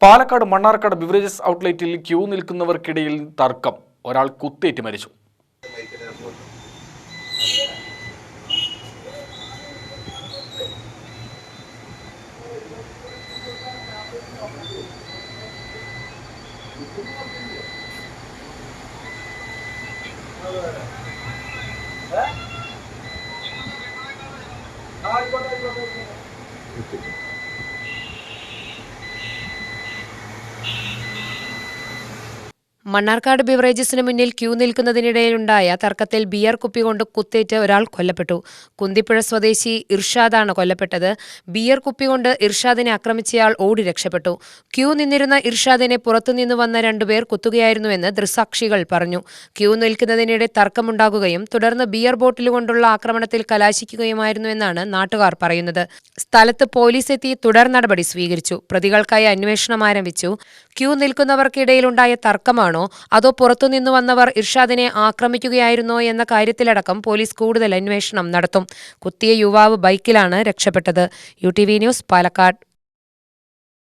Palakkad Mannarkkad beverages ഔട്ട്ലെറ്റിൽ Q നിൽക്കുന്നവർക്കിടയിൽ തർക്കം. ഒരാൾ കുത്തേറ്റ് മരിച്ചു. മണ്ണാർക്കാട് ബിവറേജസിന് മുന്നിൽ ക്യൂ നിൽക്കുന്നതിനിടയിലുണ്ടായ തർക്കത്തിൽ ബിയർ കുപ്പി കൊണ്ട് കുത്തേറ്റ് ഒരാൾ കൊല്ലപ്പെട്ടു. കുന്തിപ്പുഴ സ്വദേശി ഇർഷാദാണ് കൊല്ലപ്പെട്ടത്. ബിയർ കുപ്പി കൊണ്ട് ഇർഷാദിനെ ആക്രമിച്ചയാൾ ഓടി രക്ഷപ്പെട്ടു. ക്യൂ നിന്നിരുന്ന ഇർഷാദിനെ പുറത്തുനിന്ന് വന്ന രണ്ടുപേർ കുത്തുകയായിരുന്നുവെന്ന് ദൃക്സാക്ഷികൾ പറഞ്ഞു. ക്യൂ നിൽക്കുന്നതിനിടെ തർക്കമുണ്ടാകുകയും തുടർന്ന് ബിയർ ബോട്ടിലുകൊണ്ടുള്ള ആക്രമണത്തിൽ കലാശിക്കുകയുമായിരുന്നുവെന്നാണ് നാട്ടുകാർ പറയുന്നത്. സ്ഥലത്ത് പോലീസ് എത്തി തുടർ നടപടി സ്വീകരിച്ചു. പ്രതികൾക്കായി അന്വേഷണം ആരംഭിച്ചു. ക്യൂ നിൽക്കുന്നവർക്കിടയിലുണ്ടായ തർക്കമാണോ അതോ പുറത്തുനിന്നു വന്നവർ ഇർഷാദിനെ ആക്രമിക്കുകയായിരുന്നോ എന്ന കാര്യത്തിലടക്കം പോലീസ് കൂടുതൽ അന്വേഷണം നടത്തും. കുത്തിയ യുവാവ് ബൈക്കിലാണ് രക്ഷപ്പെട്ടത്. UTV news, Palakkad.